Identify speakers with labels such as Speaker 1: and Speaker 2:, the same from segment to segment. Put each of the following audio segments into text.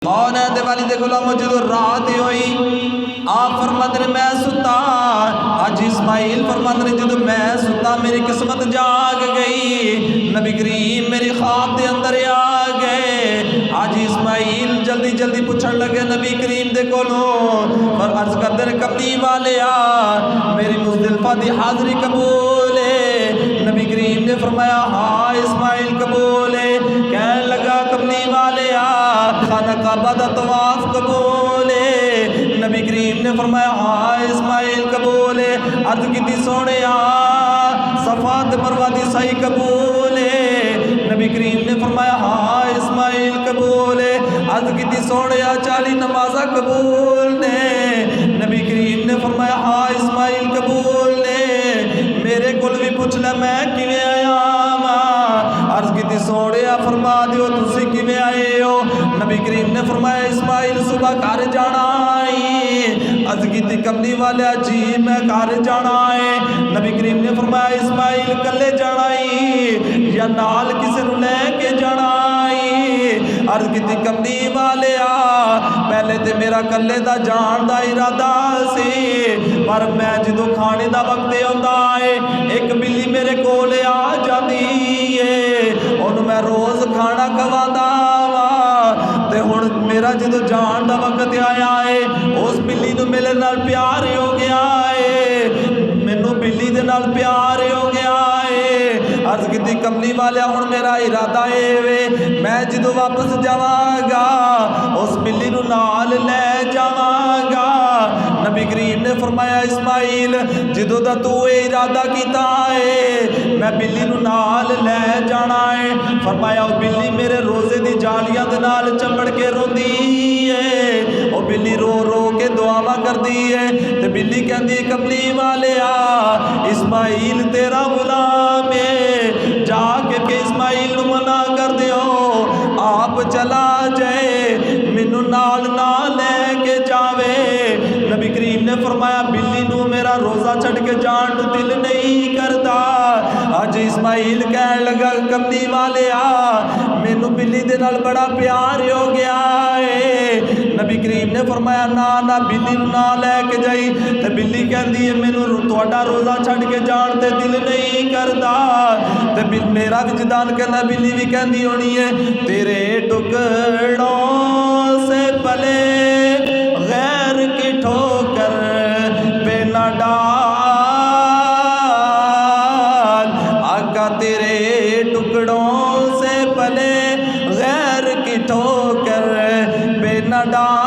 Speaker 1: और दे वाली दे गुलामों जो रात होई आप फरमाते ने मैं सुता। हाजी इस्माइल फरमाते ने जो मैं सुता मेरी किस्मत जाग गई, नबी करीम मेरी ख्वाब के अंदर आ गए। हाजी इस्माइल जल्दी जल्दी पूछन लगे नबी करीम दे कोलों और अर्ज करते ने कमली वाले आ मेरी मुज़दलिफा दी हाज़री कबूल है। नबी करीम ने फरमाया हाँ इस्माइल कबूल है। कहने लगा कमली वाले आ खाना काबा दा तवाफ कबूल है। नबी करीम ने फरमाया हाँ इस्माइल कबूल है। अर्ज की सोने सफा ते मरवा दी सही कबूल है। नबी करीम ने फरमाया हाँ इस्माइल कबूल है। अर्ज की सोने 40 नमाजा कबूल ने। नबी करीम ने फरमाया हाँ इस्माइल कबूल ने। मेरे कोल भी पूछ ले मैं किवें आया वां। अर्ज की सोने फरमा दियो तुसी किवें आए हो। नबी करीम ने फरमाया इस्माइल सुबह घर जाना है। अर्ज की कमली वाले जी मैं घर जाना है। नबी करीम ने फरमाया इस्माइल कले जाना है या नाल किसी नूं लेके जाना है। अर्ज की कमली वाले पहले तो मेरा कले दा जान दा इरादा सी, पर मैं जो खाने का वक्त आता है एक बिल्ली मेरे कोल आ जाती है, उन्होंने मैं रोज़ खाना खवादा वा। ते हुण मेरा जो जान का वक्त आया है उस बिल्ली नूं मेरे नाल प्यार हो गया है, मैनू बिल्ली दे नाल प्यार हो गया है। अर्ज की कमली वाले हुण मेरा इरादा है वे मैं जो वापस जावांगा उस बिल्ली नूं नाल ले जावांगा। नबी करीम ने फरमाया इस्माइल जो दा तू इरादा किया है मैं बिल्ली नूं नाल ले जाना है। फरमाया वो बिल्ली मेरे रोजे की जालियां दे नाल चंबड़ के रोंदी है, वो बिल्ली रो रो के दुआवा करती है। ते बिल्ली कहती कमली वाले इस्माइल तेरा गुलाम है, जाके के इस्माइल नूं मना कर दियो आप चला जाए मैनू नाल ना लेके जावे। नबी करीम ने फरमाया बिल्ली नूं मेरा रोज़ा छड़ के जान दिल नहीं करता। अज इस्माइल कह लगा कमली वाले मैनू बिल्ली दे नाल बड़ा प्यार हो गया है। नबी करीम ने फरमाया ना ना बिल्ली नूं ना लैके जाई। ते बिल्ली कहती है मैनू तुहाडा रोज़ा छड़ के जान ते दिल नहीं करता। ते मेरा विजदान कहना बिल्ली भी कहती होनी है तेरे टुकड़ों से पले गैर की ठोकर पे न डाल। आका तेरे टुकड़ों से पले गैर की ठोकर पे न डाल।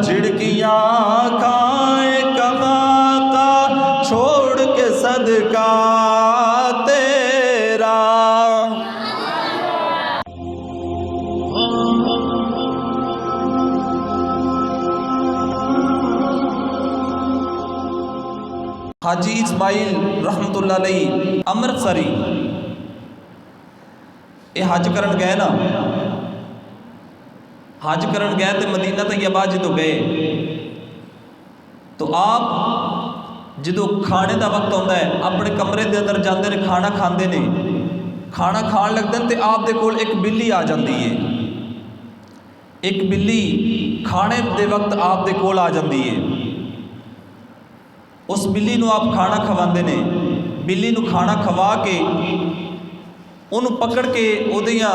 Speaker 1: झिड़कियाँ खाए कमा का छोड़ के सदका तेरा। हाजी इस्माइल रहमतुल्लाह अलैहि अमृतसरी ये हज करन गए ना, हज करन गए तो मदीना तैयबा जो गए तो आप जो खाने का वक्त आता है अपने कमरे के अंदर जाते हैं खाना खाते हैं, खाना खान लगते हैं तो आप दे कोल एक बिल्ली आ जाती है। एक बिल्ली खाने के वक्त आप दे कोल आ जाती है। उस बिल्ली नूं आप खाना खवाते ने, बिल्ली नूं खाना खवा के उन्होंने पकड़ के उहदियां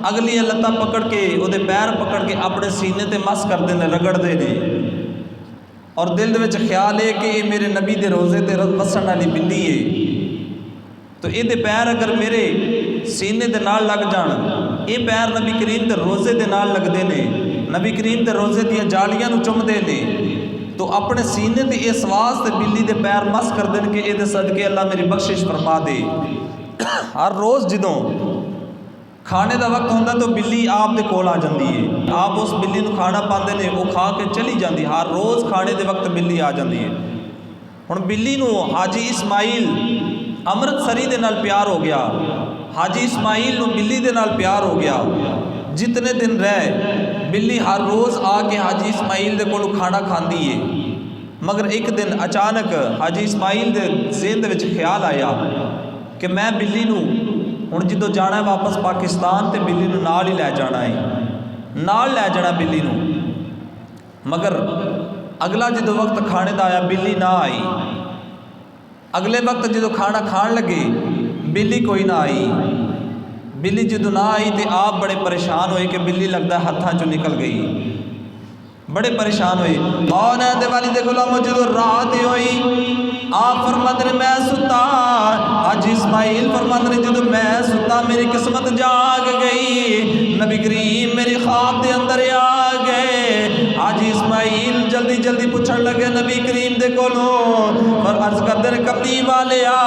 Speaker 1: अगलियां लत्तां पकड़ के उहदे पैर पकड़ के अपने सीने ते मस करते हैं, रगड़ते हैं और दिल दे विच ख्याल है कि ये मेरे नबी दे रोज़े ते वसन वाली बिल्ली है, तो ये पैर अगर मेरे सीने दे नाल लग जान, ये पैर नबी करीम दे रोज़े दे नाल लगते हैं, नबी करीम दे रोज़े दियां जालियां नूं चुमदे ने, तो अपने सीने ते इस वास्ते बिल्ली दे पैर मस करते हैं कि ये सदके अल्लाह मेरी बख्शिश फरमा दे। हर रोज़ जदों खाने का वक्त होंदा तो बिल्ली आप दे कोल आ जाती है, आप उस बिल्ली नूं खाना पाते हैं, वो खा के चली जाती। हर रोज़ खाने के वक्त बिल्ली आ जाती है। हुण बिल्ली नूं हाजी इस्माइल अमृतसरी दे नाल प्यार हो गया, हाजी इस्माइल नूं बिल्ली दे नाल प्यार हो गया। जितने दिन रहे बिल्ली हर रोज़ आके हाजी इस्माइल दे कोलों खाना खाती है, मगर एक दिन अचानक हाजी इस्माइल दे ज़हन दे विच ख्याल आया कि मैं बिल्ली नूं हुण जो जाना है वापस पाकिस्तान तो बिल्ली नूं नाल ही लै जाना है, नाल लै जाना बिल्ली नूं। मगर अगला जो वक्त खाने का आया बिल्ली ना आई। अगले वक्त जो खाना खान लगे बिल्ली कोई ना आई। बिल्ली जो ना आई तो आप बड़े परेशान होए कि बिल्ली लगता हत्थों चों निकल गई। बड़े परेशान हुए। मौला दे वाली दे गुलामों जो रात हुई आप फरमाते ने मैं सुता। अज इस्माइल फरमाते ने जो मैं सुता मेरी किस्मत जाग गई। नबी करीम मेरी ख्वाब के अंदर आ गए। अज इस्माइल जल्दी जल्दी पूछन लगे नबी करीम दे कोलों, पर अर्ज करते ने कमली वाले आ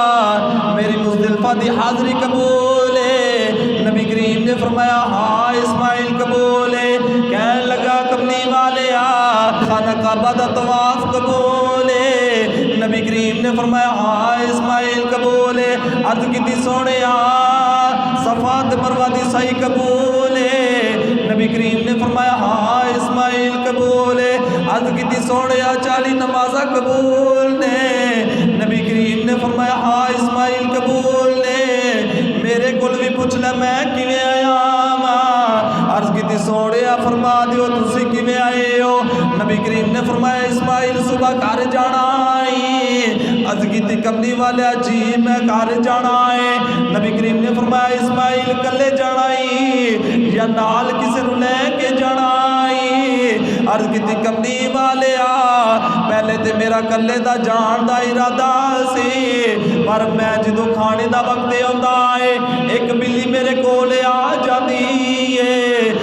Speaker 1: मेरी मुज़दलिफा दी हाज़री कबूल है। नबी करीम ने फरमाया हाँ इस्माइल कबूल है। कहन लगा कमली वाले खाना काबा दा तवाफ कबूल है। नबी करीम ने फरमाया हाँ इस्माइल कबूल है। अर्ज की सोने सफा ते मरवा दी सही कबूल है। नबी करीम ने फरमाया हाँ इस्माइल कबूल है। अर्ज की सोने 40 नमाजा कबूल ने। नबी करीम ने फरमाया हाँ इस्माइल कबूल ने। मेरे को भी पूछ ले मैं किवें आया वा। अर्ज की सोने फरमा दियो तुसी किवें आए हो। नबी करीम ने फरमाया इस्माइल सुबह घर जाना है। अर्ज की कमली वाले जी मैं घर जाना है। नबी करीम ने फरमाया इस्माइल कले जाना है या नाल किसी नूं लेके जाना है। अर्ज की कमली वाले पहले तो मेरा कले का जान का इरादा सी, पर मैं जो खाने का वक्त आता है एक बिल्ली मेरे कोल आ जाती है।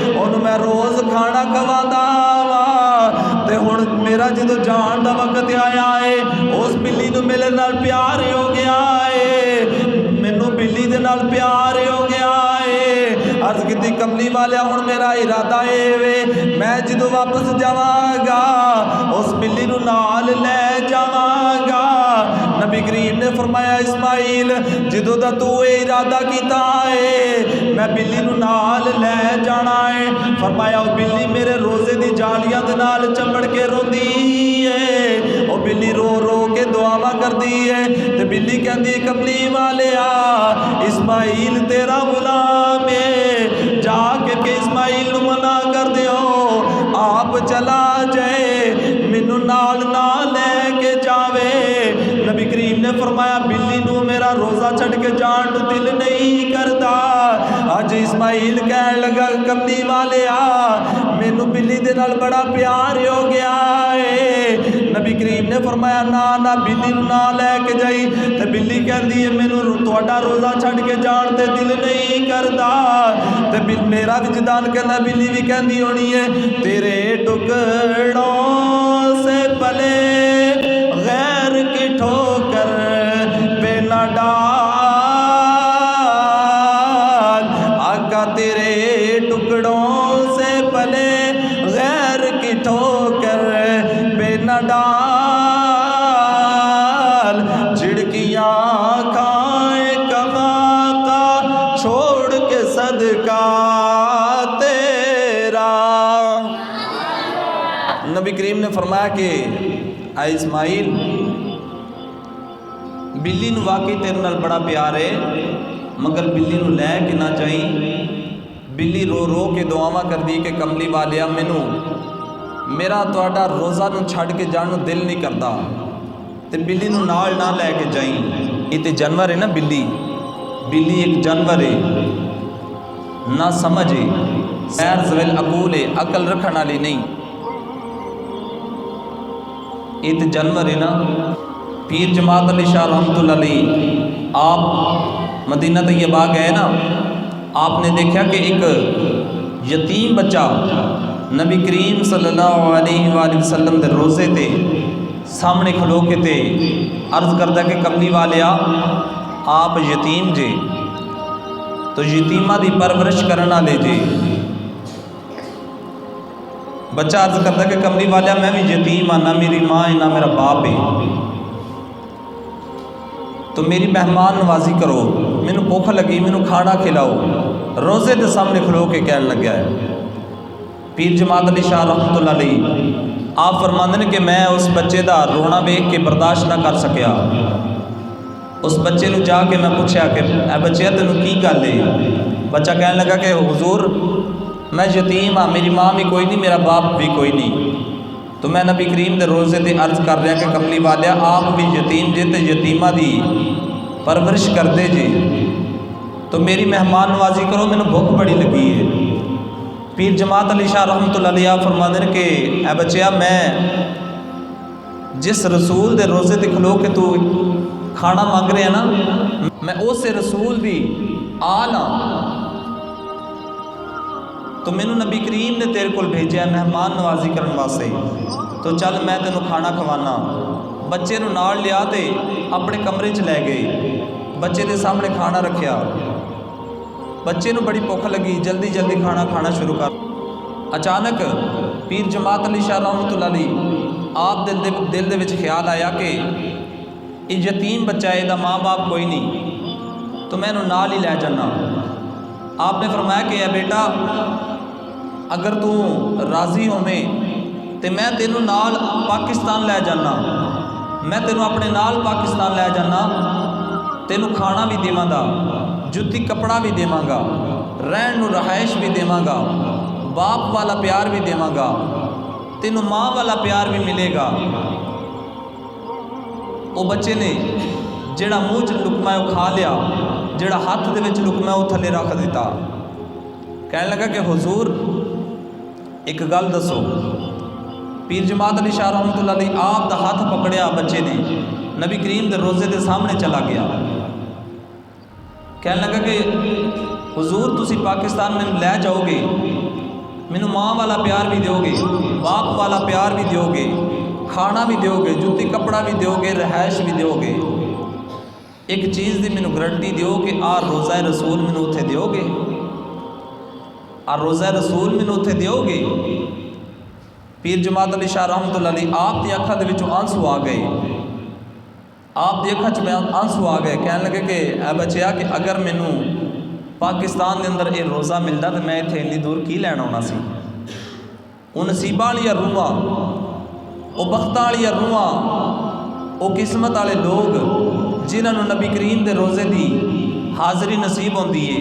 Speaker 1: उन्होंने मैं रोज़ खाना खवादा वा ते हुण मेरा जो जान का वक्त आया है उस बिल्ली नूं मेरे नाल प्यार हो गया है। मैनू बिल्ली दे नाल प्यार हो गया है। अर्ज की कमली वाले हुण मेरा इरादा है वे मैं जो वापस जावांगा उस बिल्ली नूं नाल लै जावांगा। नबी करीम ने फरमाया इस्माइल जो दा तू इरादा किया है मैं बिल्ली नूं नाल लै जाना है। फरमाया बिल्ली मेरे रोजे की जालियां दे नाल चंबड़ के रोंदी है। वो बिल्ली रो रो के दुआवां करदी है ते बिल्ली कहती कमली वाले इस्माइल तेरा गुलाम है जाके इस्माइल नूं मना कर दियो आप चला जाए मैनू नाल ना लेके जावे। नबी करीम ने फरमाया बिल्ली नूं मेरा रोज़ा छड़ के जान नूं दिल नहीं करता। अज इस्माइल कह लगा कमली वाले मैनू बिल्ली दे नाल बड़ा प्यार हो गया है। नबी करीम ने फरमाया ना ना बिल्ली नूं ना लैके जाई। ते बिल्ली कहती है मैनू तुहाडा रोज़ा छड़ के जान ते दिल नहीं करता। ते मेरा विजदान कहना बिल्ली भी कहती होनी है तेरे टुकड़ों से पले गैर की ठोकर पे न डाल। आका तेरे टुकड़ों से पले गैर की ठोकर पे न डाल। झिड़कियाँ खाए कमा का छोड़ के सदका तेरा। नबी करीम ने फरमाया कि आए इस्माइल बिल्ली नूं वाकई तेरे नाल बड़ा प्यार है मगर बिल्ली नूं लै के ना जाई। बिल्ली रो रो के दुआवां कर दी कि कमली वालिया मैनू मेरा तुहाडा रोज़ा नूं छड़ के जाण नूं दिल नहीं करता ते बिल्ली नूं नाल ना लैके जाई। ये तो जानवर है ना बिल्ली। बिल्ली एक जानवर है ना समझ है सैर ज़वेल अकूल है अकल रखने वाली नहीं। ये तो जानवर है ना। पीर जमात अली शाह रहमतुल्लाह अलैह आप मदीना तैयबा गए ना आपने देखा कि एक यतीम बच्चा नबी करीम सल्लल्लाहु अलैहि वसल्लम के रोज़े ते सामने खलो के ते अर्ज करता कि कमली वाले आप यतीम जे तो यतीमा की परवरिश करने वाले जे। बच्चा अर्ज करता कि कमली वालिया मैं भी यतीम हाँ ना मेरी माँ है ना मेरा बाप है तो मेरी मेहमान नवाजी करो मैनू भुख लगी मैनू खाना खिलाओ। रोज़े के सामने खलो के कहन लग्या है। पीर जमात अली शाह रहमतुल्लाह अलैह आप फरमांदे ने कि मैं उस बच्चे का रोना वेख के बर्दाश्त ना कर सकिया उस बच्चे नूं जाके मैं पूछा कि ए बच्चिया तेनों की गल है। बच्चा कहने लगा कि हुजूर मैं यतीम हाँ, मेरी माँ भी कोई नहीं, मेरा बाप भी कोई नहीं। तो मैं नबी करीम के रोज़े से अर्ज़ कर रहा कि कमली वालिया आप भी यतीम जे तो यतीमा की परवरिश करते जे, तो मेरी मेहमान नवाजी करो, मैंने भुख बड़ी लगी है। पीर जमात अली शाह रहमतुल्लाह अलैह फरमाते हैं कि ए बच्चिया मैं जिस रसूल के रोज़े ते खलो के तू खाना मंग रहे ना, मैं उस रसूल दी आल हाँ। तो मैनू नबी करीम ने तेरे को भेजा मेहमान नवाजी करने वास्ते, तो चल मैं तेनों खाना खवाना। बच्चे नूं नाल लिया ते अपने कमरे च लै गए, बच्चे के सामने खाना रखा। बच्चे नूं बड़ी भुख लगी, जल्दी जल्दी खाना खाना शुरू कर। अचानक पीर जमात अली शाह रहमतुल्लाह अलैह आप दिल दे विच ख्याल आया कि ये यतीम बच्चा है, इहदा माँ बाप कोई नहीं, तो मैं इहनूं नाल ही लै जाना। आपने फरमाया कि बेटा अगर तू राज़ी होवें तो मैं तेनों नाल पाकिस्तान लै जाना, मैं तेनों अपने नाल पाकिस्तान लै जाना, तेनों खाना भी देवांगा, जुत्ती कपड़ा भी देवांगा, रहन नूं रहाइश भी देवांगा, बाप वाला प्यार भी देवांगा, तेनों माँ वाला प्यार भी मिलेगा। वो बच्चे ने जेड़ा मूँह च लुकमा है वो खा लिया, जेड़ा हथ दे विच लुकमा है वो थले रख दिता। कहने लगा कि हुजूर एक गल दसो। पीर जमात अली शाह रहमतुल्लाह अलैह आप दा हाथ पकड़िया बच्चे ने, नबी करीम के रोज़े के सामने चला गया। कहने लगा कि हुजूर तुसी पाकिस्तान में लै जाओगे, मैनू माँ वाला प्यार भी दोगे, बाप वाला प्यार भी दोगे, खाना भी दोगे, जुत्ती कपड़ा भी दोगे, रहाइश भी दोगे। एक चीज़ की मैनू गारंटी दो कि आ रोज़ा रसूल मैनू उत्थे दोगे, आ रोज़ा रसूल मैनू उत्थे दोगे। पीर जमात अली शाह रहमतुल्लाह अलैह आप दी अखां दे विचों आंसू आ गए, आप दी अखां च आंसू आ गए। कहने लगे कि ए बच्चिया कि अगर मैनू पाकिस्तान के अंदर ये रोज़ा मिलता तो मैं इत्थे इन्नी दूर की लैन आउणा सी। वो नसीबां वालियां रूहां, वो बख्तां वालियां रूहां, वो किस्मत वाले लोग जिन्होंने नबी करीम के रोज़े की हाज़री नसीब होंदी है,